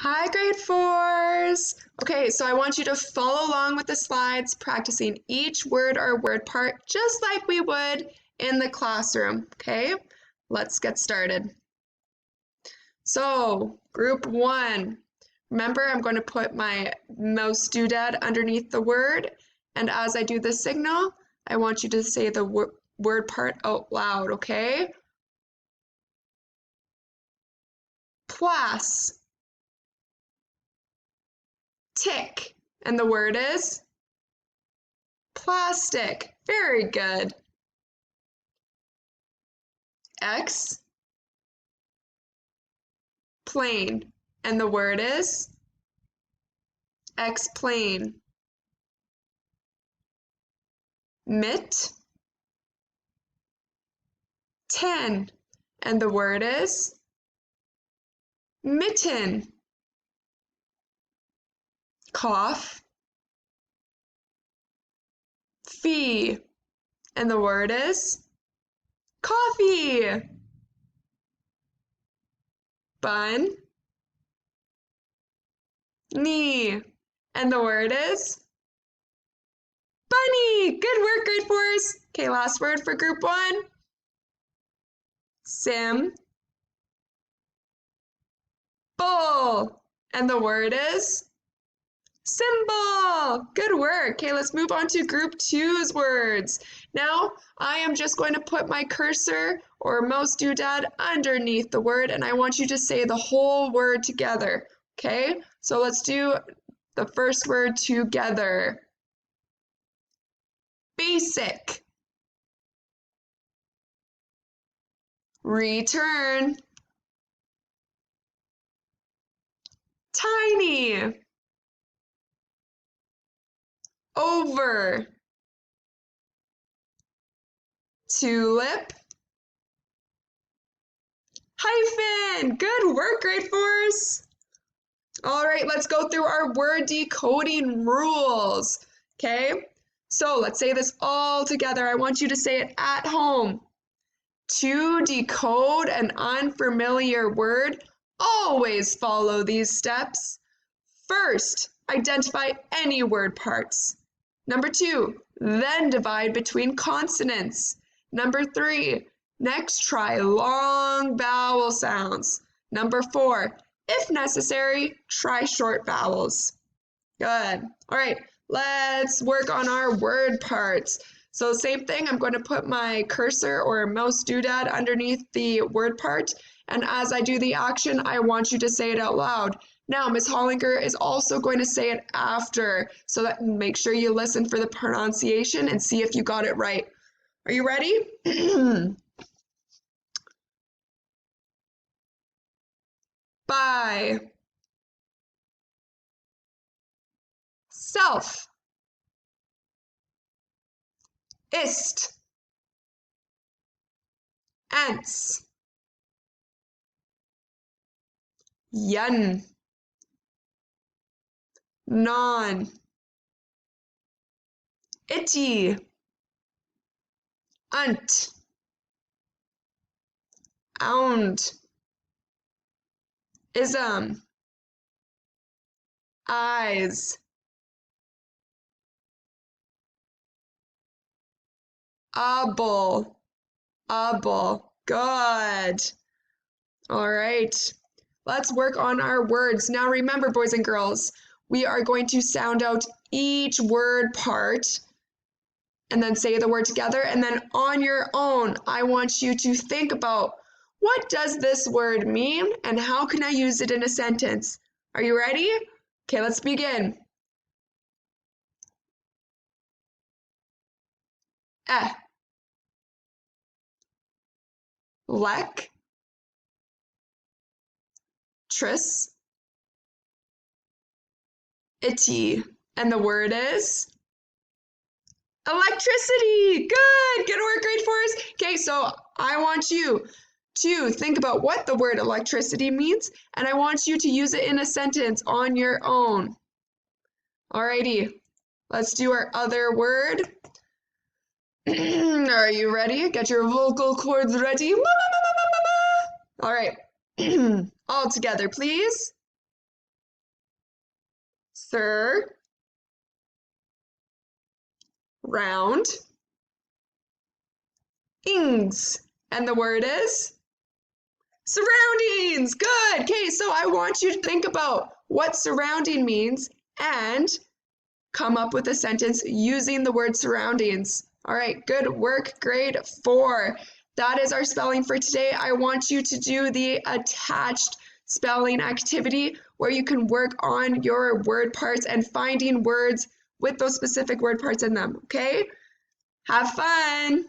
Hi, grade fours. Okay, so I want you to follow along with the slides, practicing each word or word part just like we would in the classroom. Okay, let's get started. So, group one. Remember, I'm going to put my mouse doodad underneath the word, and as I do the signal, I want you to say the word part out loud, okay? Place. Tick. And the word is plastic. Very good. X, plane. And the word is explain. Mit, 10. And the word is mitten. Cough, fee. And the word is coffee. Bun, knee. And the word is bunny. Good work, grade fours. Okay, last word for group one. Sim, bull. And the word is symbol. Good work. Okay, let's move on to group two's words. Now, I am just going to put my cursor or mouse doodad underneath the word, and I want you to say the whole word together. Okay, so let's do the first word together. Basic. Return. Tiny. Over. Tulip. Hyphen. Good work, grade fours. All right, let's go through our word decoding rules. Okay, so let's say this all together. I want you to say it at home. To decode an unfamiliar word, always follow these steps. First, identify any word parts. Number 2, then divide between consonants. Number 3, next try long vowel sounds. Number 4, if necessary, try short vowels. Good. All right, let's work on our word parts. So same thing, I'm going to put my cursor or mouse doodad underneath the word part. And as I do the action, I want you to say it out loud. Now, Ms. Hollinger is also going to say it after, so that make sure you listen for the pronunciation and see if you got it right. Are you ready? By. Self. Ist. Ants. Yen. Non. Itty. Unt. Ound. Ism. Eyes. Able. Able. Good. All right. Let's work on our words. Now remember, boys and girls, we are going to sound out each word part and then say the word together. And then on your own, I want you to think about, what does this word mean and how can I use it in a sentence? Are you ready? Okay, let's begin. Eh. Lek. Tris. Itty. And the word is electricity. Good. Good work, grade fours. Okay, so I want you to think about what the word electricity means, and I want you to use it in a sentence on your own. Alrighty, let's do our other word. Are you ready? Get your vocal cords ready. All right, all together, please. Ings. And the word is surroundings. Good. Okay, so I want you to think about what surrounding means and come up with a sentence using the word surroundings. All right, good work, grade 4. That is our spelling for today. I want you to do the attached spelling activity where you can work on your word parts and finding words with those specific word parts in them, okay? Have fun!